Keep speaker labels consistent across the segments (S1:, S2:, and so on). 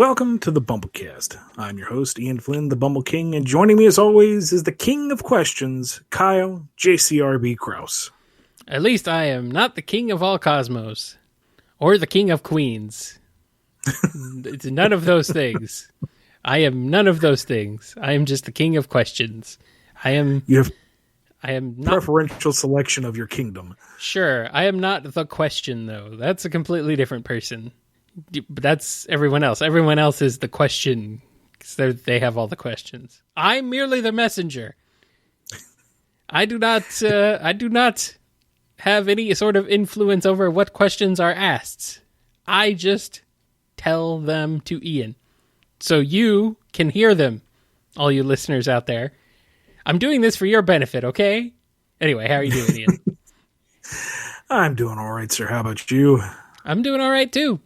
S1: Welcome to the BumbleKast. I'm your host, Ian Flynn, the Bumble King, and joining me as always is the King of Questions, Kyle JCRB Krause.
S2: At least I am not the king of all cosmos, or the king of queens. It's none of those things. I am none of those things. I am just the king of questions. I am not
S1: preferential selection of your kingdom.
S2: Sure. I am not the question, though. That's a completely different person. But that's everyone else. Everyone else is the question, because they have all the questions. I'm merely the messenger. I do not have any sort of influence over what questions are asked. I just tell them to Ian, so you can hear them, all you listeners out there. I'm doing this for your benefit, okay? Anyway, how are you doing, Ian?
S1: I'm doing all right, sir. How about you?
S2: I'm doing all right, too.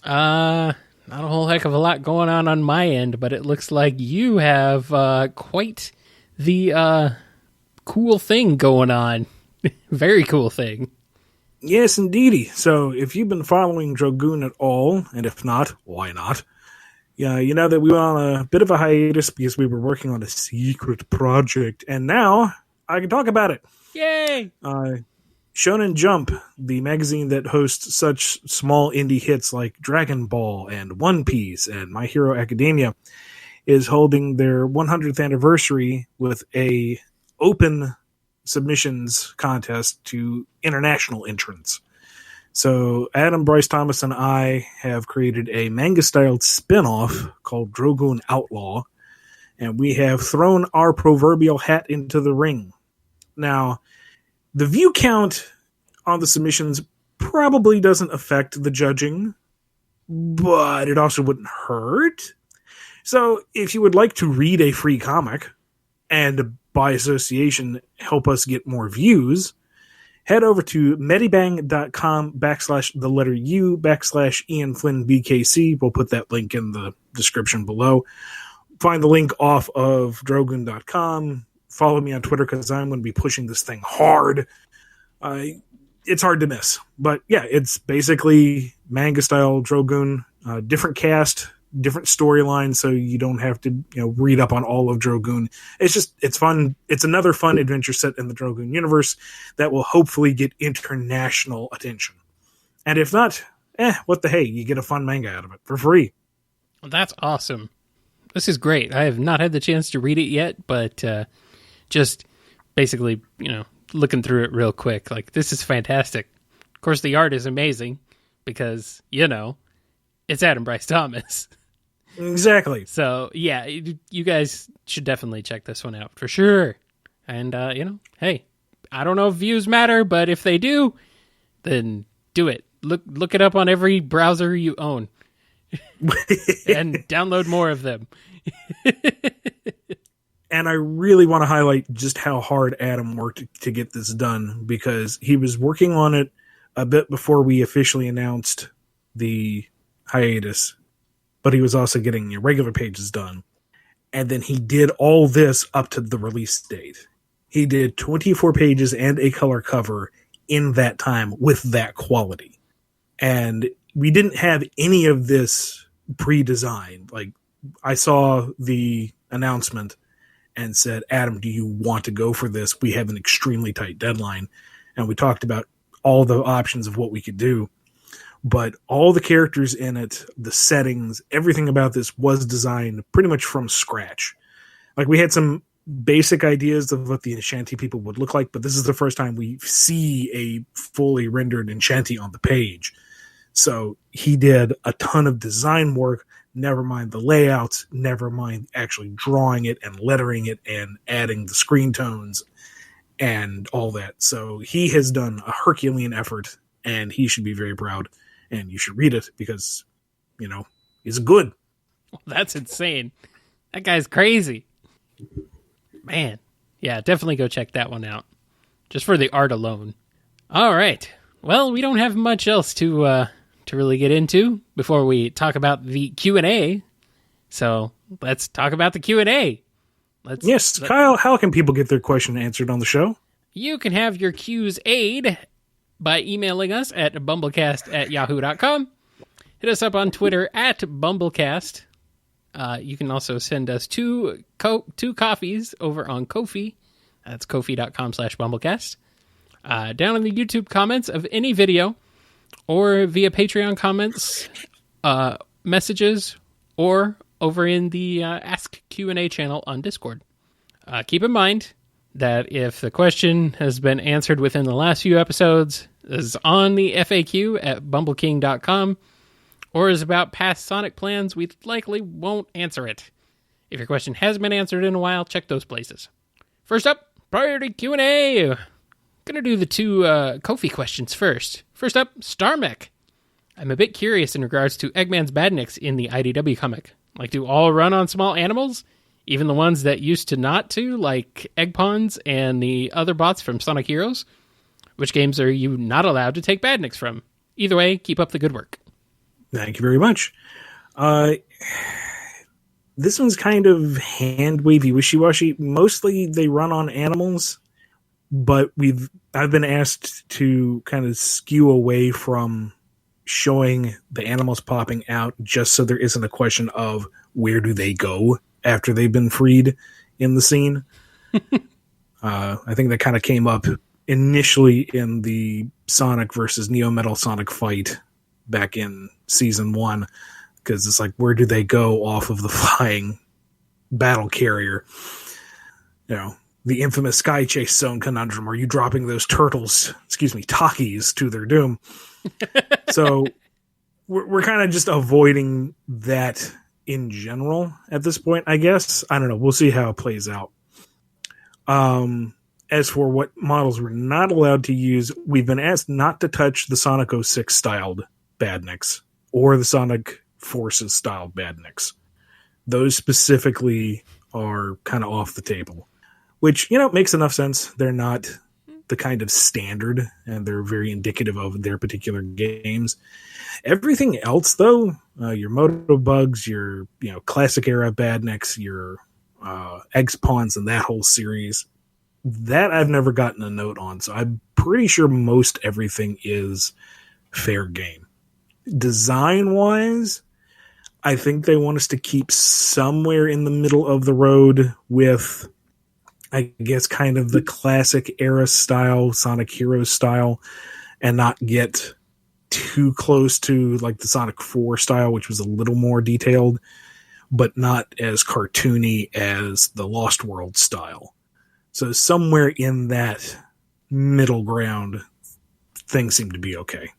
S2: Not a whole heck of a lot going on my end, but it looks like you have quite the cool thing going on. Very cool thing.
S1: Yes, indeedy. So, if you've been following Drogoon at all, and if not, why not? Yeah, you know that we went on a bit of a hiatus because we were working on a secret project, and now I can talk about it.
S2: Yay!
S1: Shonen Jump, the magazine that hosts such small indie hits like Dragon Ball and One Piece and My Hero Academia, is holding their 100th anniversary with a open submissions contest to international entrants. So Adam, Bryce Thomas, and I have created a manga-styled spin-off called Drogoon Outlaw, and we have thrown our proverbial hat into the ring. Now, the view count on the submissions probably doesn't affect the judging, but it also wouldn't hurt. So if you would like to read a free comic and by association help us get more views, head over to medibang.com/U/Ian Flynn BKC. We'll put that link in the description below. Find the link off of drogoon.com. Follow me on Twitter because I'm going to be pushing this thing hard. It's hard to miss. But yeah, it's basically manga-style Drogoon. Different cast, different storyline, so you don't have to read up on all of Drogoon. It's fun. It's another fun adventure set in the Drogoon universe that will hopefully get international attention. And if not, what the hey? You get a fun manga out of it for free.
S2: Well, that's awesome. This is great. I have not had the chance to read it yet, but just basically, looking through it real quick. Like, this is fantastic. Of course, the art is amazing because, it's Adam Bryce Thomas.
S1: Exactly.
S2: So, yeah, you guys should definitely check this one out for sure. And, hey, I don't know if views matter, but if they do, then do it. Look it up on every browser you own. And download more of them.
S1: And I really want to highlight just how hard Adam worked to get this done, because he was working on it a bit before we officially announced the hiatus, but he was also getting regular pages done. And then he did all this up to the release date. He did 24 pages and a color cover in that time with that quality. And we didn't have any of this pre-designed. Like, I saw the announcement and said, Adam, do you want to go for this? We have an extremely tight deadline. And we talked about all the options of what we could do. But all the characters in it, the settings, everything about this was designed pretty much from scratch. Like, we had some basic ideas of what the Enchanti people would look like, but this is the first time we see a fully rendered Enchanti on the page. So he did a ton of design work, never mind the layouts, never mind actually drawing it and lettering it and adding the screen tones and all that. So he has done a Herculean effort, and he should be very proud, and you should read it because, he's good.
S2: That's insane. That guy's crazy. Man. Yeah, definitely go check that one out. Just for the art alone. All right. Well, we don't have much else to really get into before we talk about the Q&A. So let's talk about the Q&A.
S1: Kyle, how can people get their question answered on the show?
S2: You can have your Q's aid by emailing us at BumbleKast@yahoo.com. Hit us up on Twitter at BumbleKast. You can also send us two coffees over on Ko-fi. That's ko-fi.com/BumbleKast. Down in the YouTube comments of any video, or via Patreon comments, messages, or over in the Ask Q&A channel on Discord. Keep in mind that if the question has been answered within the last few episodes, is on the FAQ at bumbleking.com, or is about past Sonic plans, we likely won't answer it. If your question has been answered in a while, check those places. First up, priority Q&A. Gonna do the two Ko-fi questions first. First up, StarMech. I'm a bit curious in regards to Eggman's badniks in the IDW comic. Like, do all run on small animals? Even the ones that used to not to, like Eggmans and the other bots from Sonic Heroes? Which games are you not allowed to take badniks from? Either way, keep up the good work.
S1: Thank you very much. This one's kind of hand-wavy, wishy-washy. Mostly they run on animals, but I've been asked to kind of skew away from showing the animals popping out just so there isn't a question of where do they go after they've been freed in the scene. I think that kind of came up initially in the Sonic versus Neo Metal Sonic fight back in season 1, because it's like, where do they go off of the flying battle carrier? You know, the infamous Sky Chase Zone conundrum. Are you dropping those Takis to their doom? So we're kind of just avoiding that in general at this point, I guess. I don't know. We'll see how it plays out. As for what models we're not allowed to use, we've been asked not to touch the Sonic 06 styled badniks or the Sonic Forces styled badniks. Those specifically are kind of off the table, which, makes enough sense. They're not the kind of standard, and they're very indicative of their particular games. Everything else, though, your Motobugs, your classic era badniks, your X-Pawns, and that whole series, that I've never gotten a note on. So I'm pretty sure most everything is fair game. Design-wise, I think they want us to keep somewhere in the middle of the road with, I guess, kind of the classic era style, Sonic Heroes style, and not get too close to like the Sonic 4 style, which was a little more detailed, but not as cartoony as the Lost World style. So somewhere in that middle ground, things seem to be okay.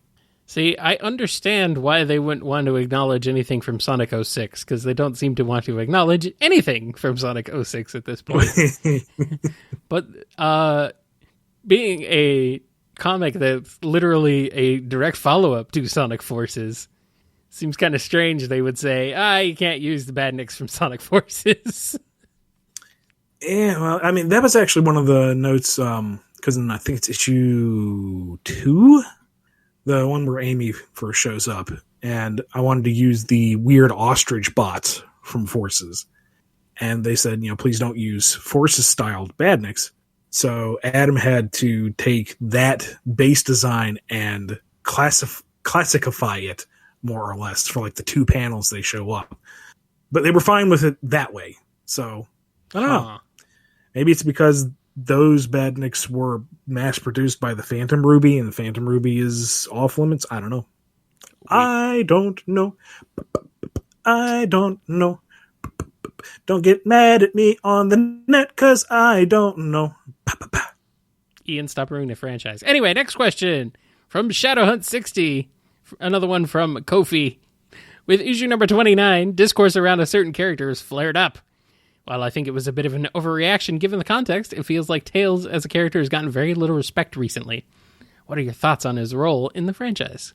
S2: See, I understand why they wouldn't want to acknowledge anything from Sonic 06, because they don't seem to want to acknowledge anything from Sonic 06 at this point. But being a comic that's literally a direct follow-up to Sonic Forces, seems kind of strange they would say, you can't use the badniks from Sonic Forces.
S1: Yeah, well, I mean, that was actually one of the notes, because I think it's issue 2, the one where Amy first shows up, and I wanted to use the weird ostrich bots from Forces. And they said, please don't use Forces-styled badniks. So Adam had to take that base design and classify it, more or less, for like the 2 panels they show up. But they were fine with it that way. So, I don't know. Maybe it's because those badniks were mass-produced by the Phantom Ruby, and the Phantom Ruby is off limits. I don't know. I don't know. I don't know. Don't get mad at me on the net, because I don't know.
S2: Ian, stop ruining the franchise. Anyway, next question from Shadowhunt60. Another one from Kofi. With issue number 29, discourse around a certain character is flared up. While I think it was a bit of an overreaction given the context, it feels like Tails as a character has gotten very little respect recently. What are your thoughts on his role in the franchise?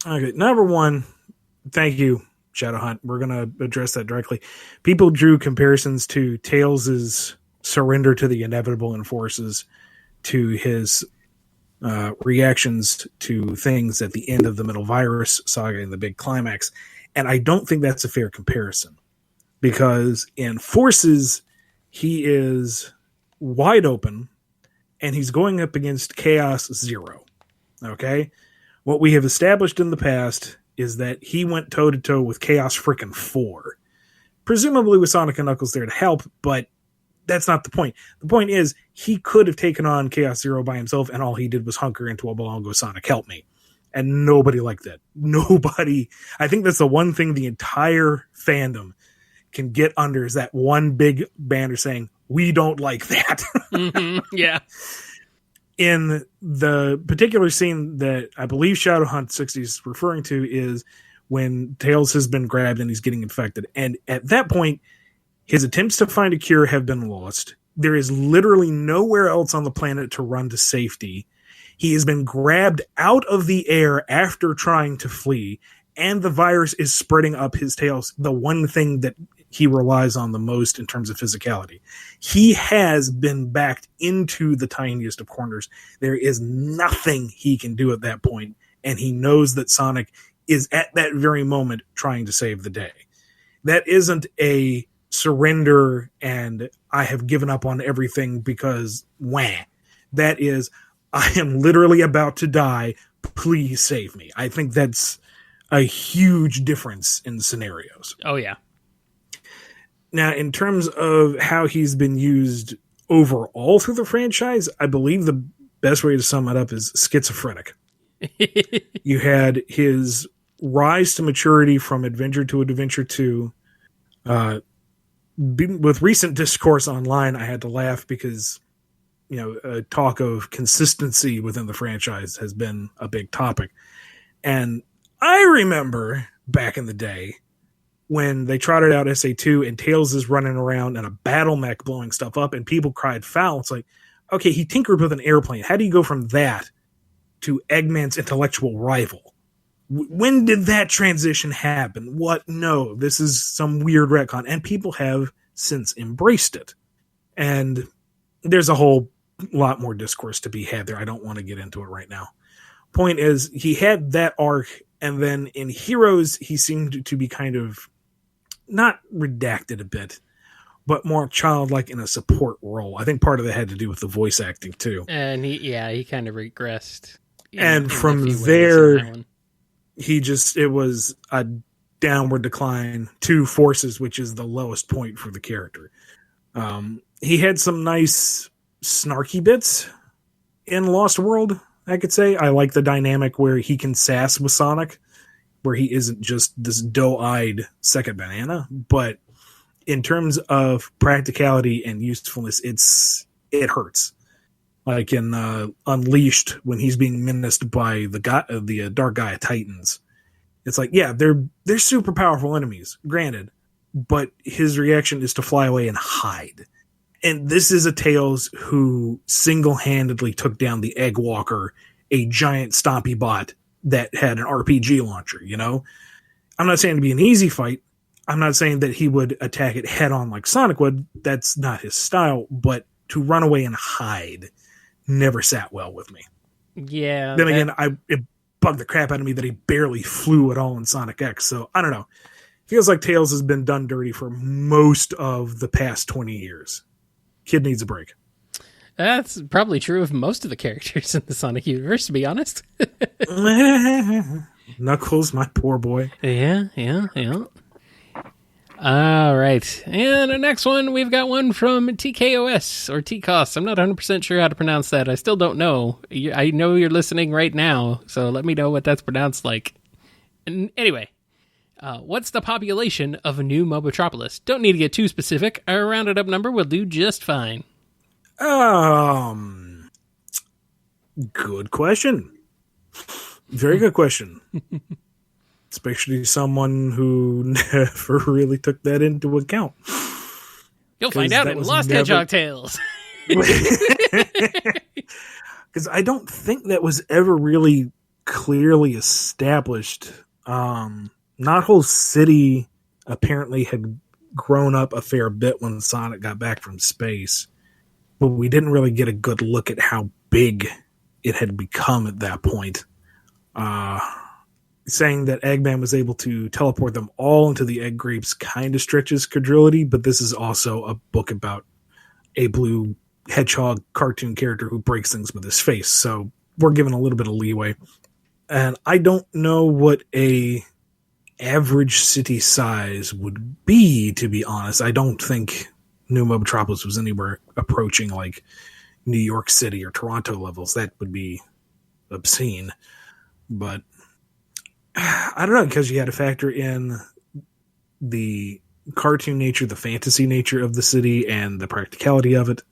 S1: Okay, number one, thank you, Shadowhunt. We're going to address that directly. People drew comparisons to Tails' surrender to the inevitable in Forces, to his reactions to things at the end of the Middle Virus saga in the big climax. And I don't think that's a fair comparison. Because in Forces, he is wide open, and he's going up against Chaos Zero. Okay? What we have established in the past is that he went toe-to-toe with tKoS frickin' 4. Presumably with Sonic and Knuckles there to help, but that's not the point. The point is, he could have taken on tKoS 0 by himself, and all he did was hunker into a ball and go, Sonic, help me. And nobody liked that. Nobody. I think that's the one thing the entire fandom can get under, is that one big banner saying, we don't like that.
S2: Mm-hmm. Yeah.
S1: In the particular scene that I believe Shadowhunt 60 is referring to is when Tails has been grabbed and he's getting infected. And at that point, his attempts to find a cure have been lost. There is literally nowhere else on the planet to run to safety. He has been grabbed out of the air after trying to flee, and the virus is spreading up his tails, the one thing that he relies on the most in terms of physicality. He has been backed into the tiniest of corners. There is nothing he can do at that point, and he knows that Sonic is at that very moment trying to save the day. That isn't a surrender and I have given up on everything because wah. That is, I am literally about to die. Please save me. I think that's a huge difference in scenarios.
S2: Oh, yeah.
S1: Now, in terms of how he's been used overall through the franchise, I believe the best way to sum it up is schizophrenic. You had his rise to maturity from Adventure to Adventure 2. With recent discourse online, I had to laugh because, talk of consistency within the franchise has been a big topic. And I remember back in the day when they trotted out SA2 and Tails is running around in a battle mech blowing stuff up and people cried foul. It's like, okay, he tinkered with an airplane. How do you go from that to Eggman's intellectual rival? When did that transition happen? What? No, this is some weird retcon. And people have since embraced it. And there's a whole lot more discourse to be had there. I don't want to get into it right now. Point is, he had that arc, and then in Heroes, he seemed to be kind of not redacted a bit, but more childlike in a support role. I think part of that had to do with the voice acting, too.
S2: And he kind of regressed.
S1: And from there, it was a downward decline to Forces, which is the lowest point for the character. He had some nice snarky bits in Lost World, I could say. I like the dynamic where he can sass with Sonic, where he isn't just this doe-eyed second banana. But in terms of practicality and usefulness, it hurts. Like in Unleashed, when he's being menaced by the Dark Gaia Titans. It's like, yeah, they're super powerful enemies, granted, but his reaction is to fly away and hide. And this is a Tails who single-handedly took down the Egg Walker, a giant stompy bot that had an RPG launcher, I'm not saying to be an easy fight. I'm not saying that he would attack it head-on like Sonic would. That's not his style. But to run away and hide never sat well with me.
S2: Yeah.
S1: Then again, it bugged the crap out of me that he barely flew at all in Sonic X. So, I don't know. Feels like Tails has been done dirty for most of the past 20 years. Kid needs a break.
S2: That's probably true of most of the characters in the Sonic universe, to be honest.
S1: Knuckles, my poor boy.
S2: Yeah. All right. And the next one, we've got one from tKoS or tKoS. I'm not 100% sure how to pronounce that. I still don't know. I know you're listening right now, so let me know what that's pronounced like. And anyway, what's the population of a new Mobotropolis? Don't need to get too specific. A rounded up number will do just fine.
S1: Good question. Very good question. Especially someone who never really took that into account.
S2: You'll find out in Lost Hedgehog Tales.
S1: Because I don't think that was ever really clearly established. Knothole City apparently had grown up a fair bit when Sonic got back from space. But we didn't really get a good look at how big it had become at that point. Saying that Eggman was able to teleport them all into the egg grapes kind of stretches credulity, but this is also a book about a blue hedgehog cartoon character who breaks things with his face, so we're given a little bit of leeway. And I don't know what a average city size would be, to be honest. I don't think New Mobotropolis was anywhere approaching like New York City or Toronto levels. That would be obscene. But I don't know, because you got to factor in the cartoon nature, the fantasy nature of the city, and the practicality of it.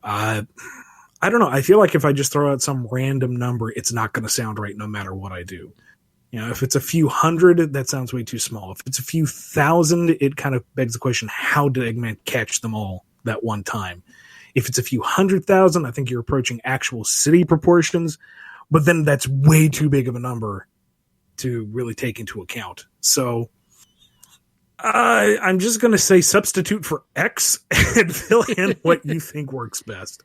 S1: I don't know. I feel like if I just throw out some random number, it's not going to sound right no matter what I do. You know, if it's a few hundred, that sounds way too small. If it's a few thousand, it kind of begs the question, how did Eggman catch them all that one time? If it's a few 100,000, I think you're approaching actual city proportions, but then that's way too big of a number to really take into account. So I'm just going to say substitute for X and fill in what you think works best.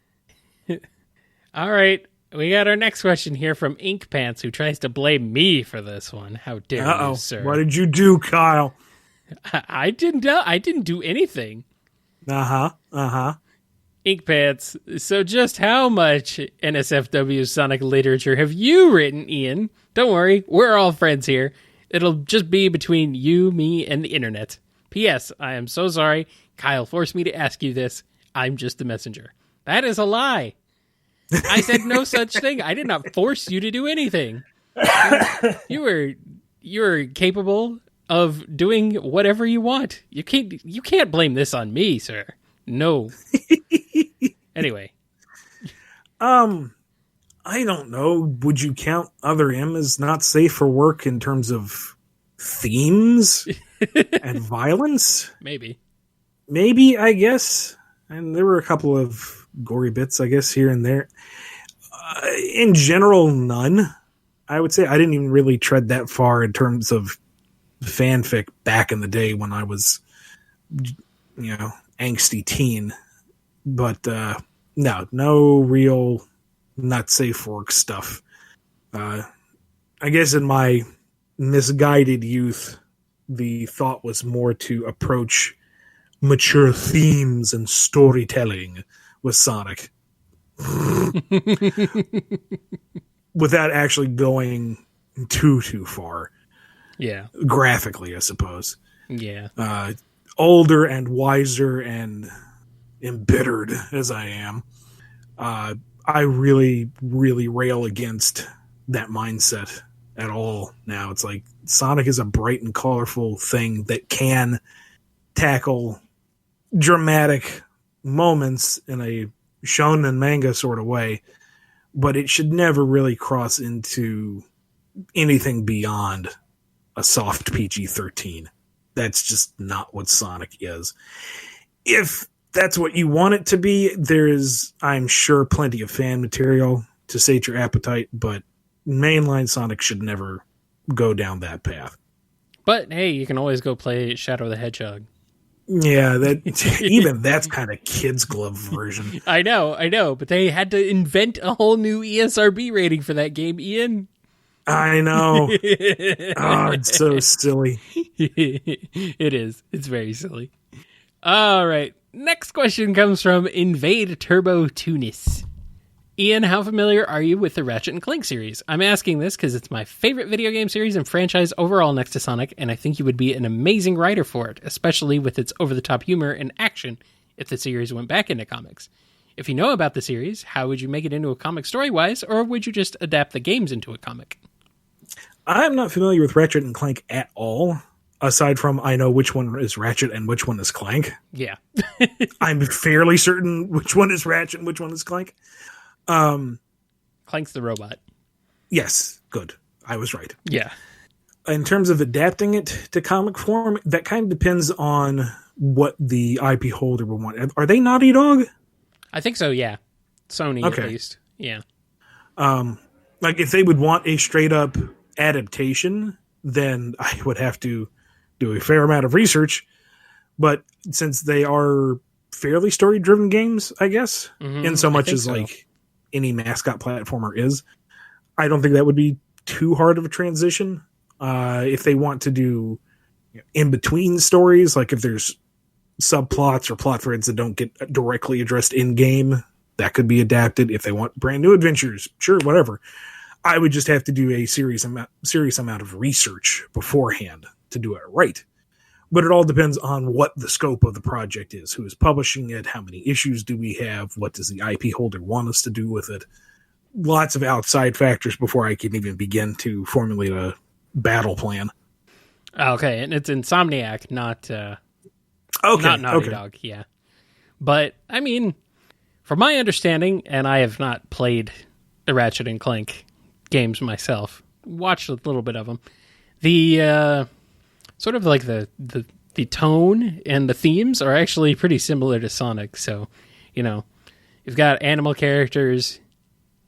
S2: All right. We got our next question here from Ink Pants, who tries to blame me for this one. How dare you, sir?
S1: What did you do, Kyle?
S2: I didn't do anything. Ink Pants. So just how much NSFW Sonic literature have you written, Ian? Don't worry, we're all friends here. It'll just be between you, me, and the internet. P.S. I am so sorry. Kyle forced me to ask you this. I'm just the messenger. That is a lie. I said no such thing. I did not force you to do anything. You were capable of doing whatever you want. You can't blame this on me, sir. No. Anyway.
S1: I don't know. Would you count Other M as not safe for work in terms of themes and violence? Maybe, I guess. And there were a couple of gory bits, I guess, here and there. In general, none. I would say I didn't even really tread that far in terms of fanfic back in the day when I was, angsty teen. But no real not safe for work stuff. I guess in my misguided youth, the thought was more to approach mature themes and storytelling with Sonic without actually going too far.
S2: Yeah.
S1: Graphically, I suppose.
S2: Yeah.
S1: Older and wiser and embittered as I am, I really, really rail against that mindset at all now. It's like Sonic is a bright and colorful thing that can tackle dramatic moments in a shonen manga sort of way, but it should never really cross into anything beyond a soft PG-13. That's just not what Sonic is. If that's what you want it to be, there is, I'm sure, plenty of fan material to sate your appetite, but mainline Sonic should never go down that path.
S2: But hey, you can always go play Shadow the Hedgehog.
S1: Yeah, even that's kind of kids' glove version.
S2: I know, but they had to invent a whole new ESRB rating for that game, Ian.
S1: I know. Oh, it's so silly.
S2: It is. It's very silly. All right. Next question comes from Invade Turbo Tunis. Ian, how familiar are you with the Ratchet and Clank series? I'm asking this because it's my favorite video game series and franchise overall next to Sonic, and I think you would be an amazing writer for it, especially with its over-the-top humor and action if the series went back into comics. If you know about the series, how would you make it into a comic story-wise, or would you just adapt the games into a comic?
S1: I'm not familiar with Ratchet and Clank at all, aside from I know which one is Ratchet and which one is Clank.
S2: Yeah.
S1: I'm fairly certain which one is Ratchet and which one is Clank.
S2: Clank's the robot.
S1: Yes, good. I was right.
S2: Yeah.
S1: In terms of adapting it to comic form, that kind of depends on what the IP holder will want. Are they Naughty Dog?
S2: I think so, yeah. Sony,
S1: okay.
S2: At least. Yeah.
S1: Like, if they would want a straight-up adaptation, then I would have to do a fair amount of research. But since they are fairly story-driven games, I guess, in so much as, like, any mascot platformer is, I don't think that would be too hard of a transition. If they want to do in-between stories, like if there's subplots or plot threads that don't get directly addressed in-game, that could be adapted. If they want brand new adventures, sure, whatever. I would just have to do a serious amount of research beforehand to do it right. But it all depends on what the scope of the project is, who is publishing it, how many issues do we have, what does the IP holder want us to do with it. Lots of outside factors before I can even begin to formulate a battle plan.
S2: Okay, and it's Insomniac, not Naughty Dog, yeah. But, I mean, from my understanding, and I have not played the Ratchet and Clank games myself, watched a little bit of them, the sort of like the tone and the themes are actually pretty similar to Sonic. So, you've got animal characters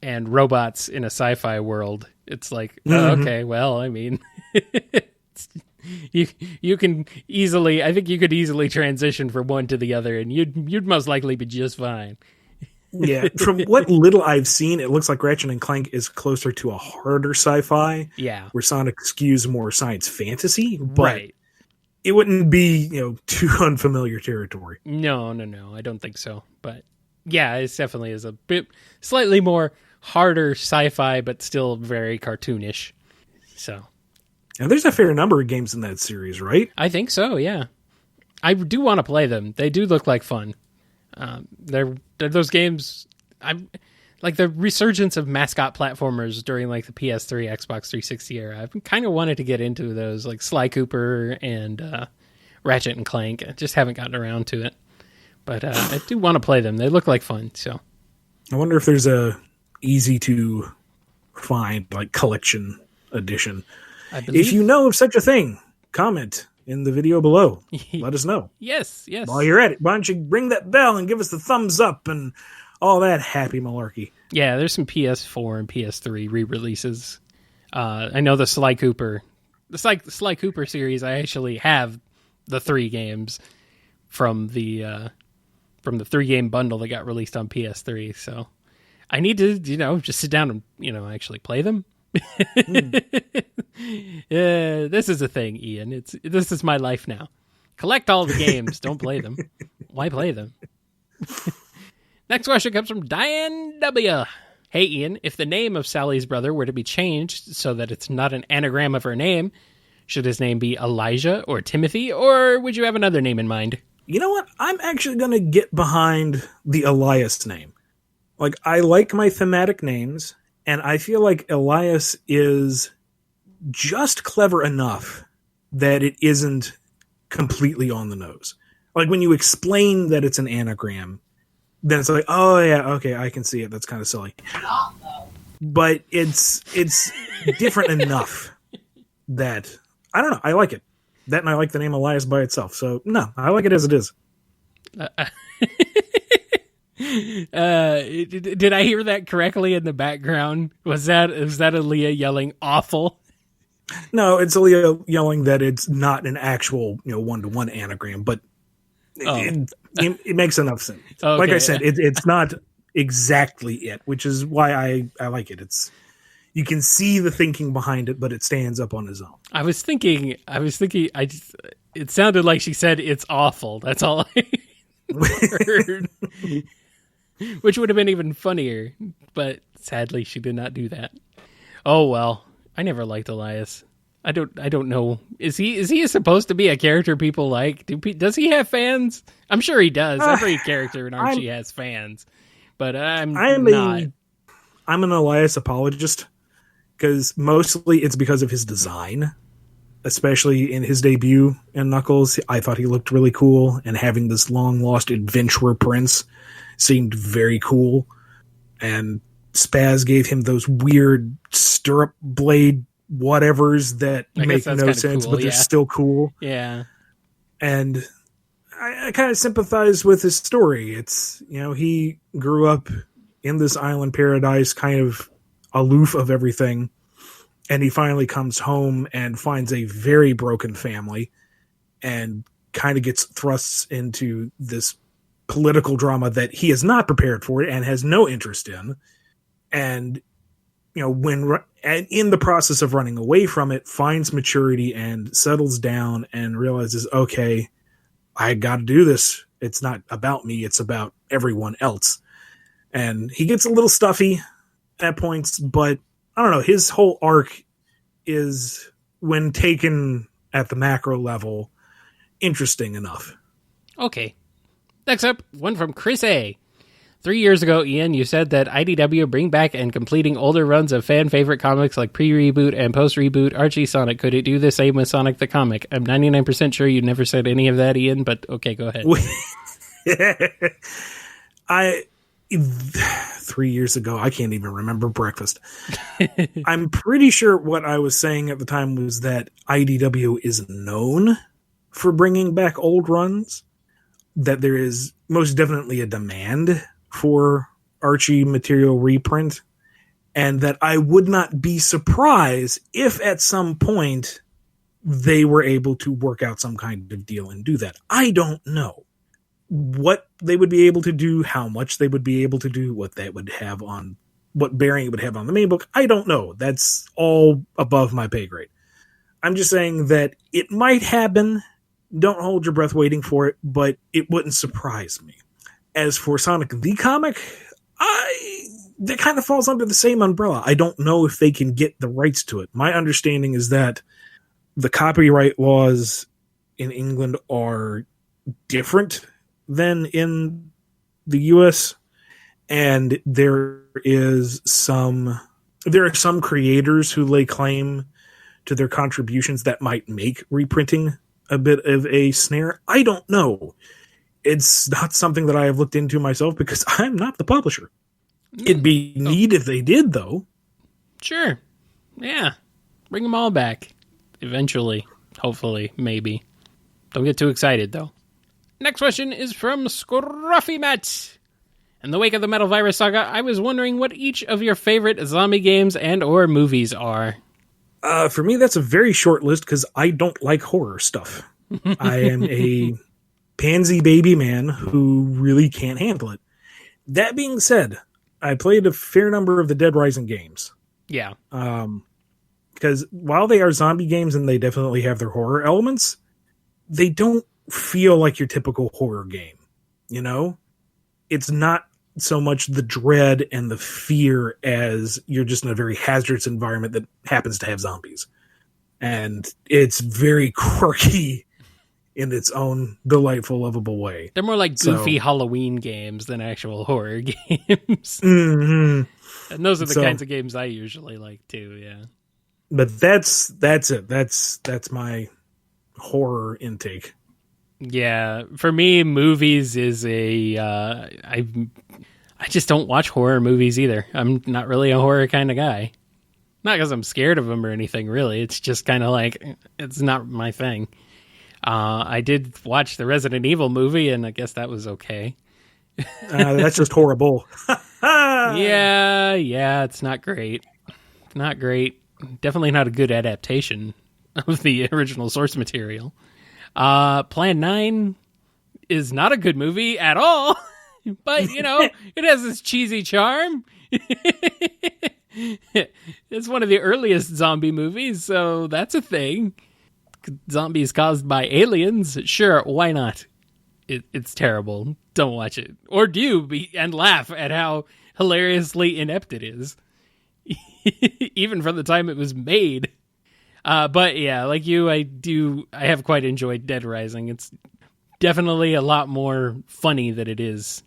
S2: and robots in a sci-fi world. It's like, okay, well, I mean, you can easily, I think you could easily transition from one to the other, and you'd most likely be just fine.
S1: Yeah, from what little I've seen, it looks like Ratchet and Clank is closer to a harder sci-fi.
S2: Yeah,
S1: where Sonic skews more science fantasy, but
S2: right.
S1: It wouldn't be too unfamiliar territory.
S2: No, I don't think so. But yeah, it definitely is a bit slightly more harder sci-fi, but still very cartoonish. So,
S1: and there's a fair number of games in that series, right?
S2: I think so. Yeah, I do want to play them. They do look like fun. They're those games. I'm like the resurgence of mascot platformers during like the PS3, Xbox 360 era. I've kind of wanted to get into those, like Sly Cooper and Ratchet and Clank. I just haven't gotten around to it, but I do want to play them. They look like fun. So
S1: I wonder if there's a easy to find like collection edition. If you know of such a thing, comment in the video below. Let us know.
S2: Yes.
S1: While you're at it, why don't you ring that bell and give us the thumbs up and all that happy malarkey.
S2: Yeah, there's some PS4 and PS3 re-releases. I know the Sly Cooper series. I actually have the 3 games from the 3-game bundle that got released on PS3. So I need to, just sit down and actually play them. This is a thing, Ian. This is my life now. Collect all the games, don't play them. Why play them? Next question comes from Diane W. Hey, Ian, if the name of Sally's brother were to be changed so that it's not an anagram of her name, should his name be Elijah or Timothy, or would you have another name in mind?
S1: You know what? I'm actually going to get behind the Elias name. Like, I like my thematic names, and I feel like Elias is just clever enough that it isn't completely on the nose. Like, when you explain that it's an anagram, then it's like, oh yeah, okay, I can see it. That's kind of silly. But it's different enough that, I don't know, I like it. That and I like the name Elias by itself. So, no, I like it as it is.
S2: Did I hear that correctly in the background? Was that Aaliyah yelling awful?
S1: No, it's Aaliyah yelling that it's not an actual, one-to-one anagram, but it makes enough sense. Okay. Like I said, it's not exactly it, which is why I like it. You can see the thinking behind it, but it stands up on its own.
S2: I was thinking, it sounded like she said it's awful. That's all I heard. Which would have been even funnier, but sadly she did not do that. Oh well, I never liked Elias. I don't know. Is he supposed to be a character people like? Does he have fans? I'm sure he does. Every character in Archie has fans, but I'm not.
S1: I'm an Elias apologist because mostly it's because of his design, especially in his debut in Knuckles. I thought he looked really cool, and having this long lost adventurer prince seemed very cool. And Spaz gave him those weird stirrup blade whatevers that make no sense, cool, but they're still cool.
S2: Yeah.
S1: And I kind of sympathize with his story. It's, he grew up in this island paradise, kind of aloof of everything. And he finally comes home and finds a very broken family and kind of gets thrusts into this political drama that he is not prepared for and has no interest in. And, and in the process of running away from it, finds maturity and settles down and realizes, okay, I got to do this. It's not about me. It's about everyone else. And he gets a little stuffy at points, but I don't know, his whole arc is, when taken at the macro level, interesting enough.
S2: Okay. Next up, one from Chris A. 3 years ago, Ian, you said that IDW bring back and completing older runs of fan-favorite comics like pre-reboot and post-reboot Archie Sonic. Could it do the same with Sonic the Comic? I'm 99% sure you never said any of that, Ian, but okay, go ahead.
S1: 3 years ago, I can't even remember breakfast. I'm pretty sure what I was saying at the time was that IDW is known for bringing back old runs, that there is most definitely a demand for Archie material reprint, and that I would not be surprised if at some point they were able to work out some kind of deal and do that. I don't know what they would be able to do, how much they would be able to do, what that would have on, what bearing it would have on the main book. I don't know. That's all above my pay grade. I'm just saying that it might happen. Don't hold your breath waiting for it, but it wouldn't surprise me. As for Sonic the Comic, that kind of falls under the same umbrella. I don't know if they can get the rights to it. My understanding is that the copyright laws in England are different than in the US, and there are some creators who lay claim to their contributions that might make reprinting a bit of a snare. I don't know. It's not something that I have looked into myself because I'm not the publisher. It'd be neat if they did, though.
S2: Sure. Yeah. Bring them all back. Eventually. Hopefully. Maybe. Don't get too excited, though. Next question is from Scruffy Matt. In the wake of the Metal Virus saga, I was wondering what each of your favorite zombie games and or movies are.
S1: For me, that's a very short list because I don't like horror stuff. I am a pansy baby man who really can't handle it. That being said, I played a fair number of the Dead Rising games.
S2: Yeah.
S1: Because while they are zombie games and they definitely have their horror elements, they don't feel like your typical horror game. You know? It's not so much the dread and the fear as you're just in a very hazardous environment that happens to have zombies. And it's very quirky in its own delightful, lovable way.
S2: They're more like goofy Halloween games than actual horror games.
S1: Mm-hmm.
S2: And those are the kinds of games I usually like too, yeah.
S1: But that's it. That's my horror intake.
S2: Yeah, for me, movies is I just don't watch horror movies either. I'm not really a horror kind of guy. Not because I'm scared of them or anything, really. It's just kind of like, it's not my thing. I did watch the Resident Evil movie, and I guess that was okay.
S1: That's just horrible.
S2: Yeah, it's not great. Not great. Definitely not a good adaptation of the original source material. Plan 9 is not a good movie at all, but, you know, it has this cheesy charm. It's one of the earliest zombie movies, so that's a thing. Zombies caused by aliens, sure, why not? It's terrible. Don't watch it. Or do, and laugh at how hilariously inept it is. Even from the time it was made. But yeah, like you, I have quite enjoyed Dead Rising. It's definitely a lot more funny than it is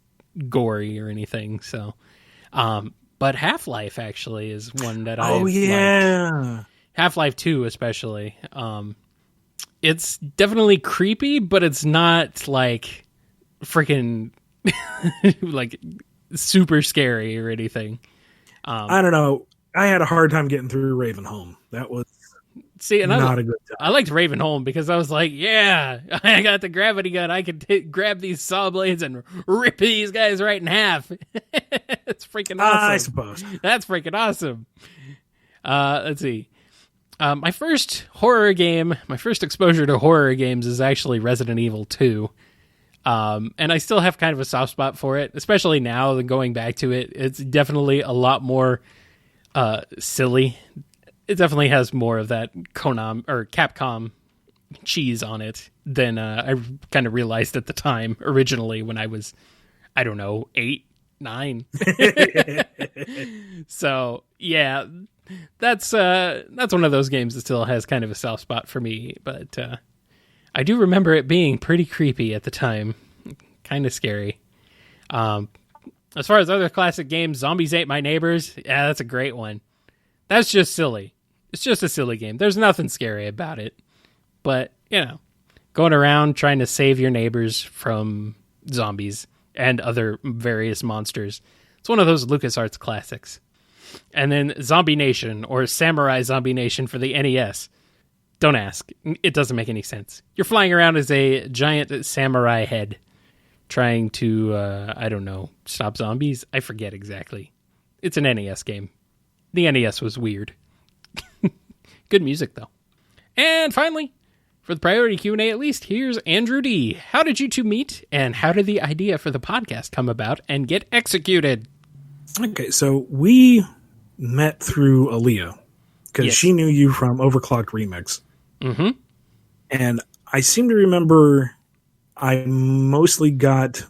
S2: gory or anything. So, but Half-Life actually is one that I liked. Half-Life 2 especially. It's definitely creepy, but it's not like freaking like super scary or anything.
S1: I don't know. I had a hard time getting through Ravenholm. That was not a good time.
S2: I liked Ravenholm because I was like, yeah, I got the gravity gun. I can grab these saw blades and rip these guys right in half. It's freaking awesome.
S1: I suppose.
S2: That's freaking awesome. Let's see. My first horror game, my first exposure to horror games is actually Resident Evil 2. And I still have kind of a soft spot for it, especially now than going back to it. It's definitely a lot more silly. It definitely has more of that Konami or Capcom cheese on it than I kind of realized at the time originally when I was, I don't know, 8, 9. So yeah, That's one of those games that still has kind of a soft spot for me, but I do remember it being pretty creepy at the time, kind of scary. As far as other classic games, Zombies Ate My Neighbors, yeah, that's a great one. That's just silly. It's just a silly game. There's nothing scary about it. But, going around trying to save your neighbors from zombies and other various monsters. It's one of those LucasArts classics. And then Zombie Nation, or Samurai Zombie Nation for the NES. Don't ask. It doesn't make any sense. You're flying around as a giant samurai head trying to, I don't know, stop zombies? I forget exactly. It's an NES game. The NES was weird. Good music, though. And finally, for the priority Q&A at least, here's Andrew D. How did you two meet, and how did the idea for the podcast come about and get executed?
S1: Okay, so we met through Aaliyah, because she knew you from Overclocked Remix.
S2: Mm-hmm.
S1: And I seem to remember I mostly got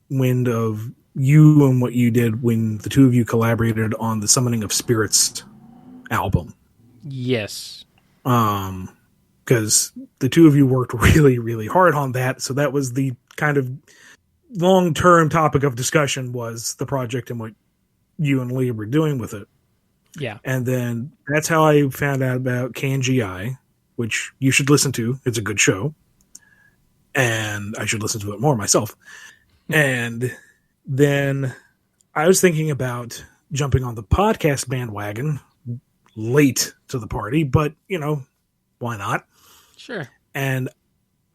S1: wind of you and what you did when the two of you collaborated on the Summoning of Spirits album.
S2: Yes.
S1: Because the two of you worked really, really hard on that. So that was the kind of long-term topic of discussion, was the project and what you and Leah were doing with it.
S2: Yeah.
S1: And then that's how I found out about KNGI, which you should listen to. It's a good show. And I should listen to it more myself. And then I was thinking about jumping on the podcast bandwagon late to the party, but, why not?
S2: Sure.
S1: And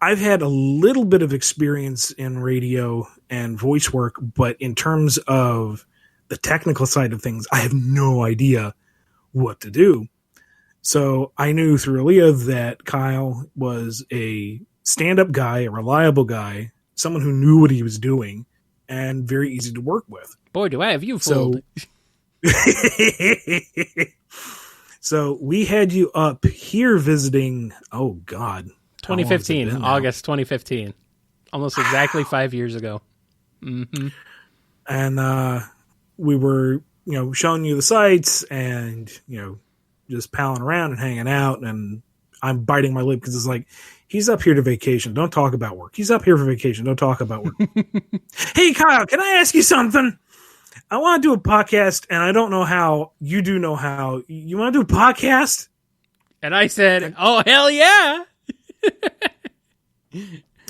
S1: I've had a little bit of experience in radio and voice work, but in terms of the technical side of things, I have no idea what to do. So I knew through Aaliyah that Kyle was a stand-up guy, a reliable guy, someone who knew what he was doing, and very easy to work with.
S2: Boy, do I have you fooled.
S1: So we had you up here visiting,
S2: 2015, August 2015. Almost exactly 5 years ago. Mm-hmm.
S1: And we were, showing you the sights and, just palling around and hanging out. And I'm biting my lip because it's like, he's up here to vacation. Don't talk about work. He's up here for vacation. Don't talk about work. Hey, Kyle, can I ask you something? I want to do a podcast, and I don't know how. You do know how. You want to do a podcast?
S2: And I said, oh, hell yeah.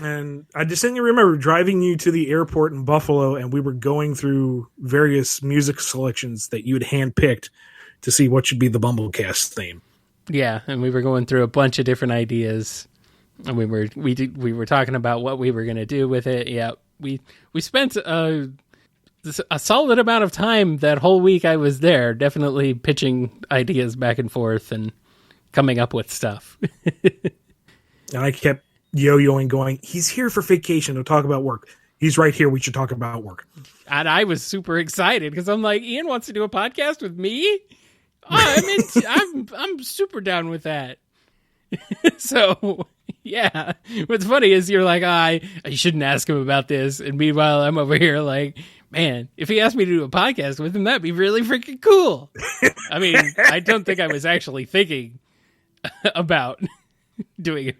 S1: And I distinctly remember driving you to the airport in Buffalo, and we were going through various music selections that you had handpicked to see what should be the Bumblecast theme.
S2: Yeah, and we were going through a bunch of different ideas, and we were talking about what we were going to do with it. Yeah, we spent a solid amount of time that whole week I was there, definitely pitching ideas back and forth and coming up with stuff.
S1: And I kept yo-yoing, going, he's here for vacation. Don't talk about work. He's right here. We should talk about work.
S2: And I was super excited because I'm like, Ian wants to do a podcast with me. Oh, I'm super down with that. So, yeah. What's funny is you're like, I shouldn't ask him about this. And meanwhile, I'm over here like, man, if he asked me to do a podcast with him, that'd be really freaking cool. I mean, I don't think I was actually thinking about doing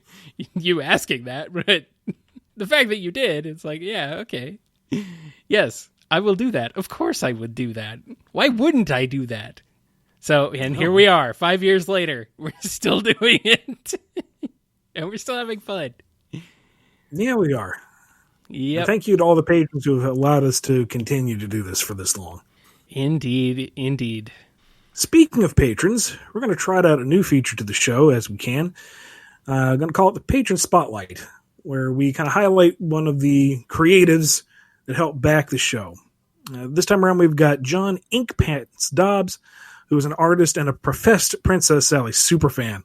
S2: you asking that, but the fact that you did, it's like, yeah, okay. Yes, I will do that. Of course I would do that. Why wouldn't I do that? So, and here we are, 5 years later. We're still doing it. And we're still having fun.
S1: Yeah, we are.
S2: Yep.
S1: Thank you to all the patrons who have allowed us to continue to do this for this long.
S2: Indeed, indeed.
S1: Speaking of patrons, we're going to try out a new feature to the show as we can. I'm going to call it the Patron Spotlight, where we kind of highlight one of the creatives that help back the show. This time around, we've got John Inkpants Dobbs, who is an artist and a professed Princess Sally superfan.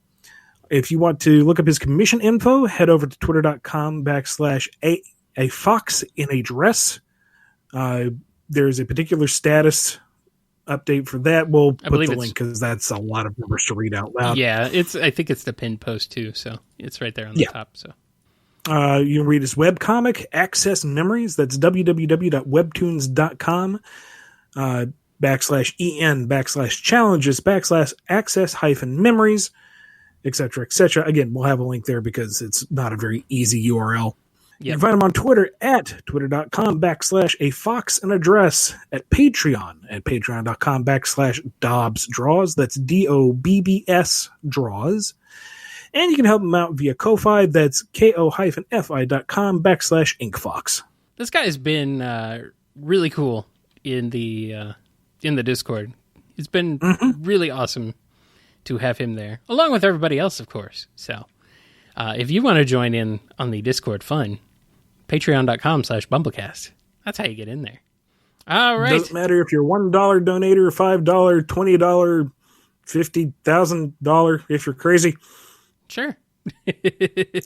S1: If you want to look up his commission info, head over to twitter.com/a fox in a dress. There's a particular status update for that. We'll put the link because that's a lot of numbers to read out loud.
S2: Yeah, I think it's the pinned post too, so it's right there on the top. So
S1: you can read his webcomic, Access Memories. That's www.webtoons.com. /en/challenges/access-memories, etc., etc. Again, we'll have a link there because it's not a very easy URL. You can find them on Twitter at twitter.com/a fox and address at patreon.com/Dobbs Draws. That's DOBBS Draws. And you can help them out via Ko-Fi. That's ko-fi.com/inkfox.
S2: This guy's been really cool in the Discord. It's been really awesome to have him there, along with everybody else, of course. So if you want to join in on the Discord fun, patreon.com/Bumblecast. That's how you get in there. All right.
S1: Doesn't matter if you're $1 donator, $5, $20, $50,000 if you're crazy.
S2: Sure.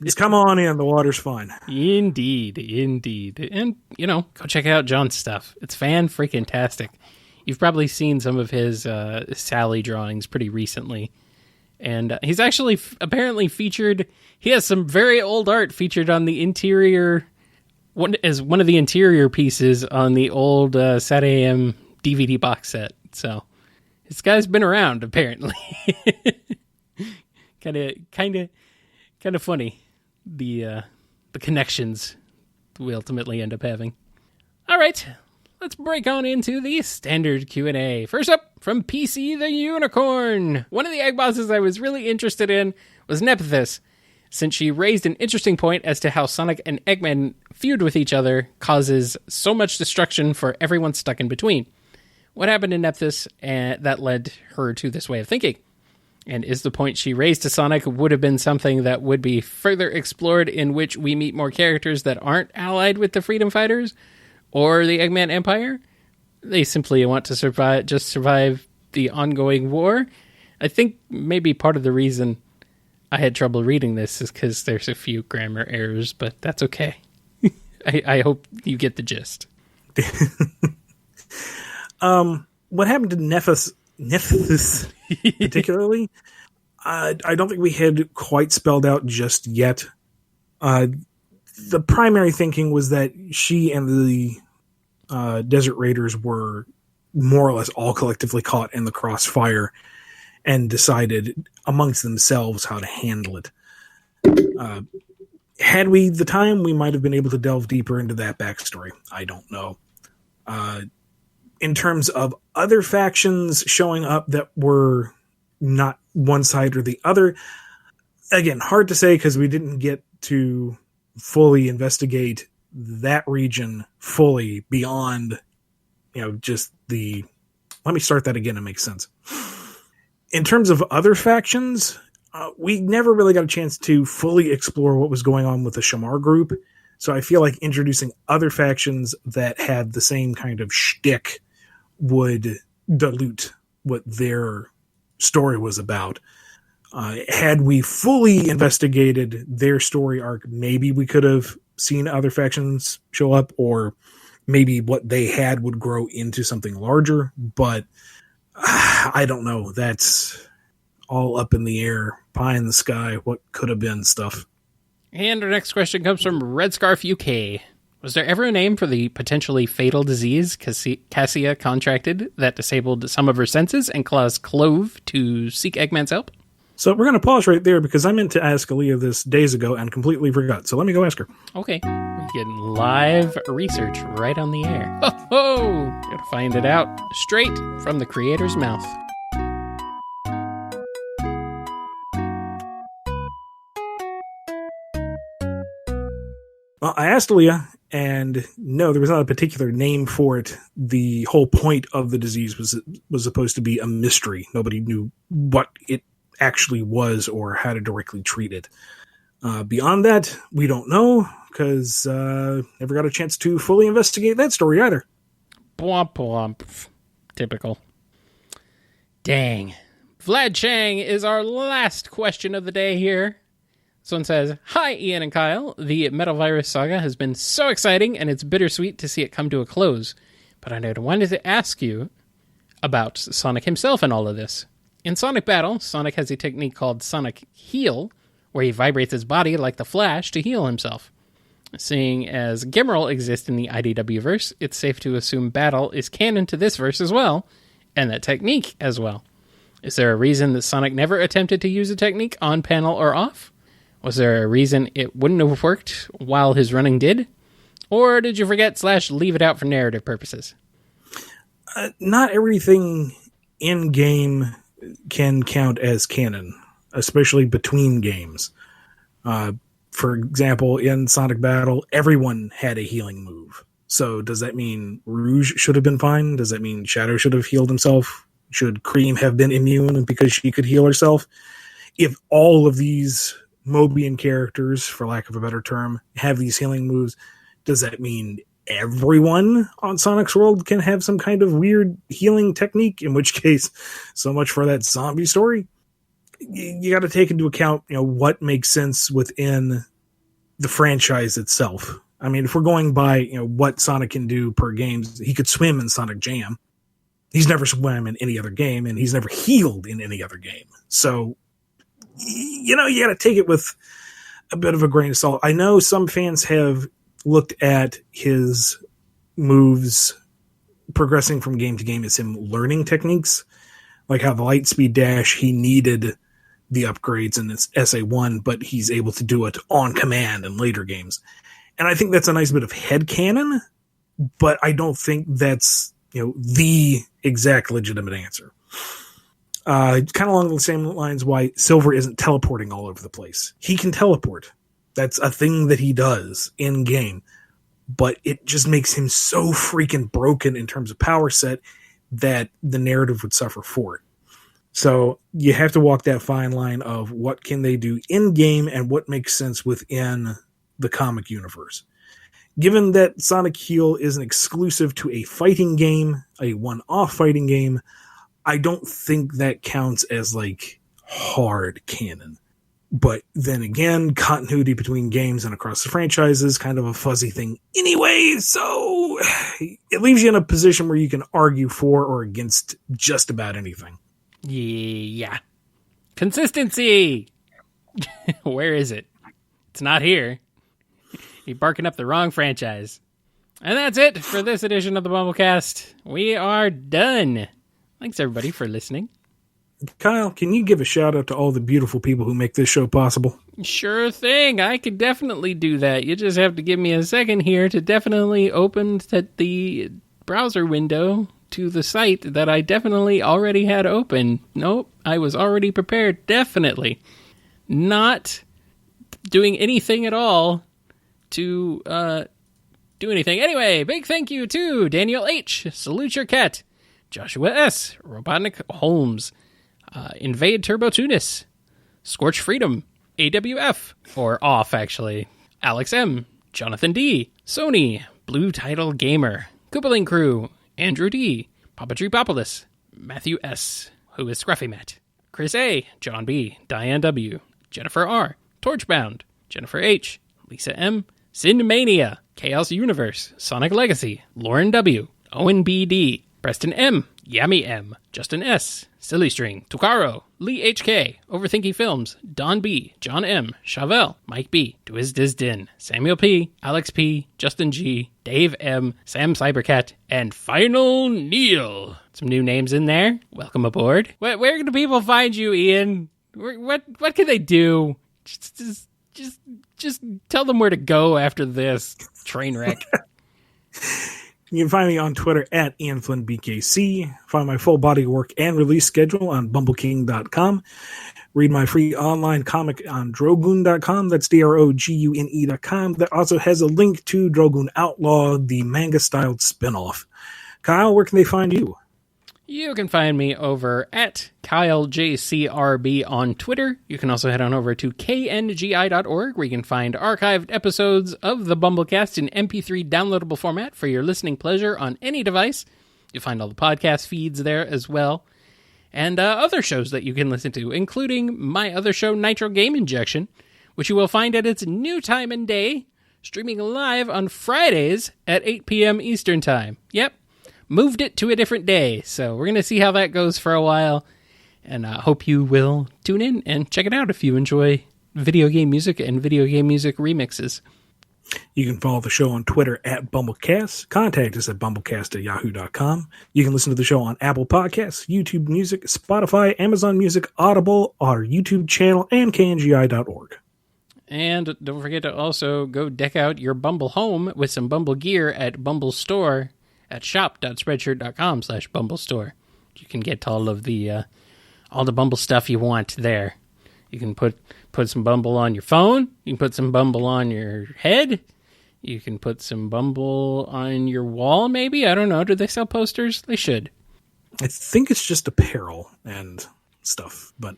S1: Just come on in. The water's fine.
S2: Indeed. And, go check out John's stuff. It's fan-freaking-tastic. You've probably seen some of his Sally drawings pretty recently. And he's actually apparently featured... He has some very old art featured on the interior... as one of the interior pieces on the old Sat AM DVD box set. So this guy's been around, apparently. Kind of funny, the connections we ultimately end up having. All right, let's break on into the standard Q&A. First up, from PC the Unicorn. One of the egg bosses I was really interested in was Nephthys, since she raised an interesting point as to how Sonic and Eggman feud with each other causes so much destruction for everyone stuck in between. What happened to Nephthys that led her to this way of thinking? And is the point she raised to Sonic would have been something that would be further explored, in which we meet more characters that aren't allied with the Freedom Fighters or the Eggman Empire? They simply want to survive the ongoing war. I think maybe part of the reason I had trouble reading this is because there's a few grammar errors, but that's okay. I hope you get the gist.
S1: What happened to Nephthys particularly? I don't think we had quite spelled out just yet. The primary thinking was that she and the Desert Raiders were more or less all collectively caught in the crossfire and decided amongst themselves how to handle it. Had we the time, we might have been able to delve deeper into that backstory. I don't know. In terms of other factions showing up that were not one side or the other, again, hard to say because we didn't get to fully investigate that region fully beyond, just the... Let me start that again to make sense. In terms of other factions, we never really got a chance to fully explore what was going on with the Shamar group. So I feel like introducing other factions that had the same kind of shtick would dilute what their story was about. Had we fully investigated their story arc, maybe we could have seen other factions show up, or maybe what they had would grow into something larger. But I don't know. That's all up in the air, pie in the sky, what could have been stuff.
S2: And our next question comes from Red Scarf UK. Was there ever a name for the potentially fatal disease Cassia contracted that disabled some of her senses and caused Clove to seek Eggman's help?
S1: So we're going to pause right there because I meant to ask Aaliyah this days ago and completely forgot. So let me go ask her.
S2: Okay. We're getting live research right on the air. Ho-ho! Gotta find it out straight from the creator's mouth.
S1: Well, I asked Aaliyah, and no, there was not a particular name for it. The whole point of the disease was supposed to be a mystery. Nobody knew what it actually was or how to directly treat it. Beyond that, we don't know, because never got a chance to fully investigate that story either.
S2: Blomp, blomp. Typical. Dang. Vlad Chang is our last question of the day here. This one says, "Hi, Ian and Kyle. The Metal Virus saga has been so exciting, and it's bittersweet to see it come to a close. But I wanted to ask you about Sonic himself and all of this. In Sonic Battle, Sonic has a technique called Sonic Heal, where he vibrates his body like the Flash to heal himself. Seeing as Gimmerl exists in the IDW verse, it's safe to assume Battle is canon to this verse as well. and that technique as well. Is there a reason that Sonic never attempted to use a technique on panel or off? Was there a reason it wouldn't have worked while his running did? Or did you forget / leave it out for narrative purposes?
S1: Not everything in-game can count as canon, especially between games. For example, in Sonic Battle, everyone had a healing move. So does that mean Rouge should have been fine? Does that mean Shadow should have healed himself? Should Cream have been immune because she could heal herself? If all of these Mobian characters, for lack of a better term, have these healing moves, does that mean everyone on Sonic's World can have some kind of weird healing technique? In which case, so much for that zombie story. You got to take into account, what makes sense within the franchise itself. I mean, if we're going by, what Sonic can do per game, he could swim in Sonic Jam. He's never swam in any other game, and he's never healed in any other game. So, you got to take it with a bit of a grain of salt. I know some fans have looked at his moves progressing from game to game as him learning techniques, like how the light speed dash, he needed the upgrades in this SA1, but he's able to do it on command in later games. And I think that's a nice bit of headcanon, but I don't think that's, the exact legitimate answer. Kind of along the same lines why Silver isn't teleporting all over the place. He can teleport. That's a thing that he does in game, but it just makes him so freaking broken in terms of power set that the narrative would suffer for it. So you have to walk that fine line of what can they do in game and what makes sense within the comic universe. Given that Sonic Heal isn't exclusive to a fighting game, a one-off fighting game, I don't think that counts as hard canon. But then again, continuity between games and across the franchise is kind of a fuzzy thing anyway, so it leaves you in a position where you can argue for or against just about anything.
S2: Yeah. Consistency! Where is it? It's not here. You're barking up the wrong franchise. And that's it for this edition of the Bumblecast. We are done. Thanks, everybody, for listening.
S1: Kyle, can you give a shout out to all the beautiful people who make this show possible?
S2: Sure thing. I could definitely do that. You just have to give me a second here to definitely open the browser window to the site that I definitely already had open. Nope, I was already prepared. Definitely. Not doing anything at all to do anything. Anyway, big thank you to Daniel H., Salute Your Cat, Joshua S., Robotnik Holmes, Invade Turbo Tunis, Scorch Freedom, AWF, or Off, actually, Alex M., Jonathan D., Sony, Blue Title Gamer, Koopaling Crew, Andrew D., Papatropolis, Matthew S., who is Scruffy Matt, Chris A., John B., Diane W., Jennifer R., Torchbound, Jennifer H., Lisa M., Cinemania, Chaos Universe, Sonic Legacy, Lauren W., Owen B. D., Preston M., Yami M., Justin S., Silly String, Tukaro, Lee H.K., Overthinking Films, Don B., John M., Chauvel, Mike B., Dwizdisdin, Samuel P., Alex P., Justin G., Dave M., Sam Cybercat, and Final Neil. Some new names in there. Welcome aboard. Where do people find you, Ian? What can they do? Just tell them where to go after this train wreck.
S1: You can find me on Twitter at IanFlynnBKC. Find my full body of work and release schedule on BumbleKing.com. Read my free online comic on Drogoon.com. That's DROGUNE.com. That also has a link to Drogoon Outlaw, the manga-styled spinoff. Kyle, where can they find you?
S2: You can find me over at KyleJCRB on Twitter. You can also head on over to kngi.org, where you can find archived episodes of the Bumblecast in MP3 downloadable format for your listening pleasure on any device. You'll find all the podcast feeds there as well, and other shows that you can listen to, including my other show, Nitro Game Injection, which you will find at its new time and day, streaming live on Fridays at 8 p.m. Eastern Time. Yep. Moved it to a different day, so we're going to see how that goes for a while, and I hope you will tune in and check it out if you enjoy video game music and video game music remixes.
S1: You can follow the show on Twitter at BumbleKast. Contact us at BumbleKast@yahoo.com. You can listen to the show on Apple Podcasts, YouTube Music, Spotify, Amazon Music, Audible, our YouTube channel, and KNGI.org.
S2: And don't forget to also go deck out your Bumble home with some Bumble gear at Bumble Store at shop.spreadshirt.com/BumbleStore. You can get all the Bumble stuff you want there. You can put some Bumble on your phone. You can put some Bumble on your head. You can put some Bumble on your wall, maybe. I don't know. Do they sell posters? They should.
S1: I think it's just apparel and stuff, but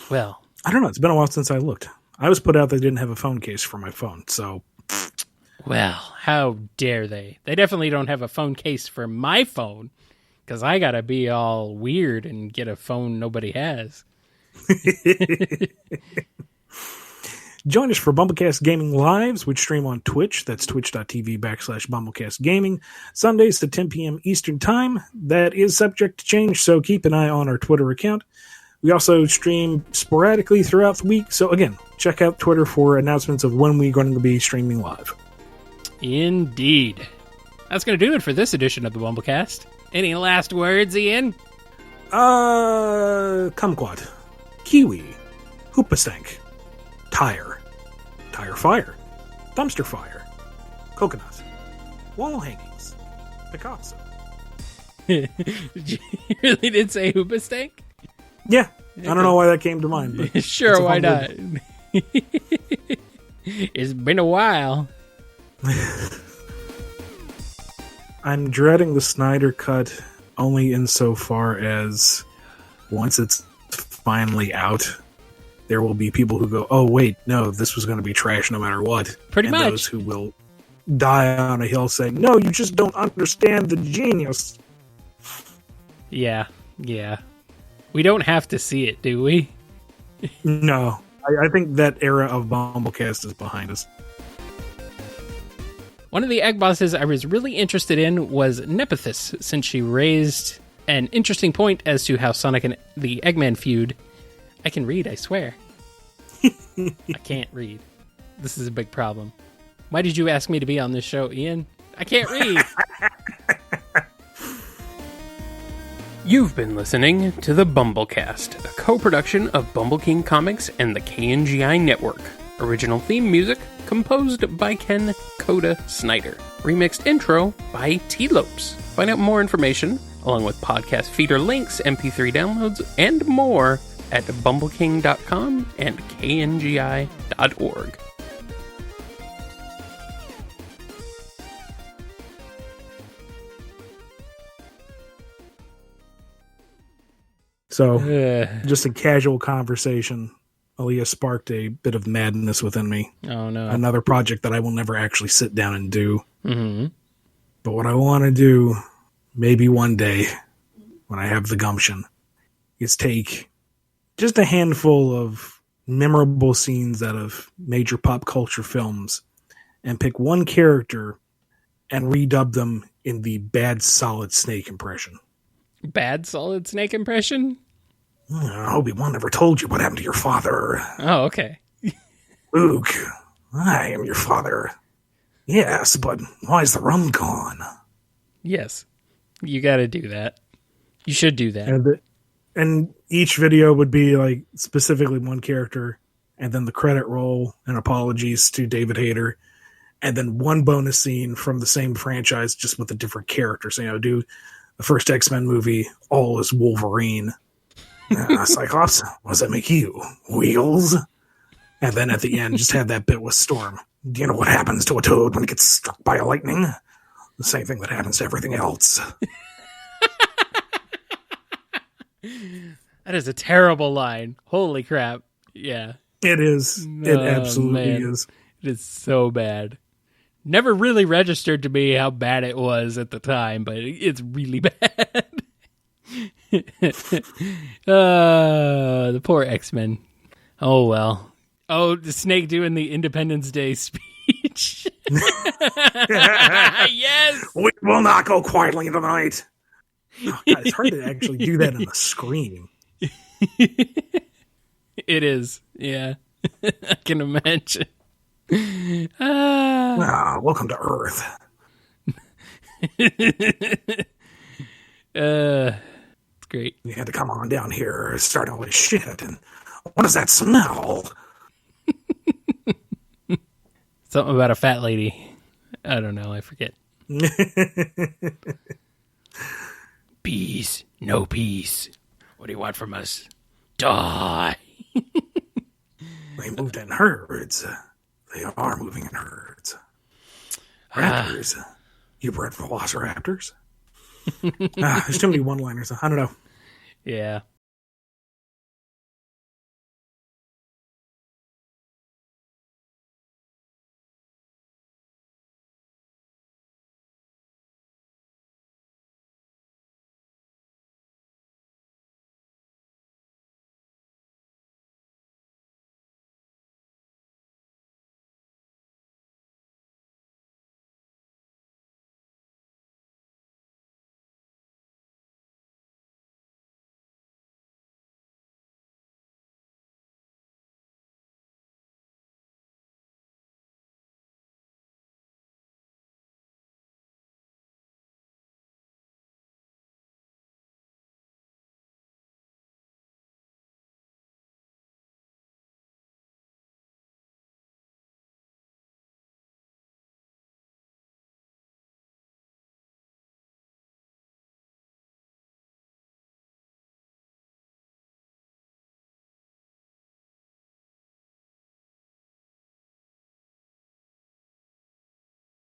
S2: well,
S1: I don't know. It's been a while since I looked. I was put out they didn't have a phone case for my phone, so.
S2: Well, how dare they? They definitely don't have a phone case for my phone, because I gotta be all weird and get a phone nobody has.
S1: Join us for BumbleKast Gaming Lives, which stream on Twitch. That's twitch.tv/BumbleKast Gaming. Sundays to 10 p.m. Eastern Time. That is subject to change, so keep an eye on our Twitter account. We also stream sporadically throughout the week, so again, check out Twitter for announcements of when we're going to be streaming live.
S2: Indeed. That's going to do it for this edition of the BumbleKast. Any last words, Ian?
S1: Kumquat. Kiwi. Hoopastank. Tire fire. Dumpster fire. Coconut. Wall hangings. Picasso.
S2: You really did say Hoopastank?
S1: Yeah. I don't know why that came to mind. But
S2: sure, why not? It's been a while.
S1: I'm dreading the Snyder Cut only insofar as once it's finally out, there will be people who go, oh, wait, no, this was going to be trash no matter what.
S2: Pretty much.
S1: And those who will die on a hill saying, no, you just don't understand the genius.
S2: Yeah. We don't have to see it, do we?
S1: No. I think that era of BumbleKast is behind us.
S2: One of the egg bosses I was really interested in was Nephthys, since she raised an interesting point as to how Sonic and the Eggman feud. I can read, I swear. I can't read. This is a big problem. Why did you ask me to be on this show, Ian? I can't read. You've been listening to the BumbleKast, a co-production of Bumble King Comics and the KNGI Network. Original theme music composed by Ken Coda Snyder. Remixed intro by T-Lopes. Find out more information, along with podcast feeder links, MP3 downloads, and more at bumbleking.com and kngi.org.
S1: So, just a casual conversation, Aaliyah sparked a bit of madness within me.
S2: Oh, no.
S1: Another project that I will never actually sit down and do.
S2: Mm-hmm.
S1: But what I want to do, maybe one day, when I have the gumption, is take just a handful of memorable scenes out of major pop culture films and pick one character and redub them in the bad Solid Snake impression.
S2: Bad Solid Snake impression?
S1: Obi-Wan never told you what happened to your father.
S2: Oh, okay.
S1: Luke, I am your father. Yes, but why is the rum gone?
S2: Yes, you gotta do that. You should do that.
S1: And each video would be like specifically one character, and then the credit roll and apologies to David Hayter, and then one bonus scene from the same franchise just with a different character. So, do the first X-Men movie, all is Wolverine. Cyclops, what does that make you? Wheels? And then at the end, just have that bit with Storm. Do you know what happens to a toad when it gets struck by a lightning? The same thing that happens to everything else.
S2: That is a terrible line. Holy crap. Yeah.
S1: It is. It absolutely is.
S2: It is so bad. Never really registered to me how bad it was at the time, but it's really bad. The poor X-Men. Oh, well. Oh, the Snake doing the Independence Day speech. Yes!
S1: We will not go quietly into the night. Oh, God, it's hard to actually do that on the screen.
S2: It is, yeah. I can imagine.
S1: Welcome to Earth.
S2: It's great.
S1: You had to come on down here and start all this shit. And what does that smell?
S2: Something about a fat lady. I don't know. I forget. Peace. No peace. What do you want from us? Die.
S1: They moved in herds. They are moving in herds. Raptors. You bred velociraptors? There's too many one-liners. I don't know.
S2: Yeah.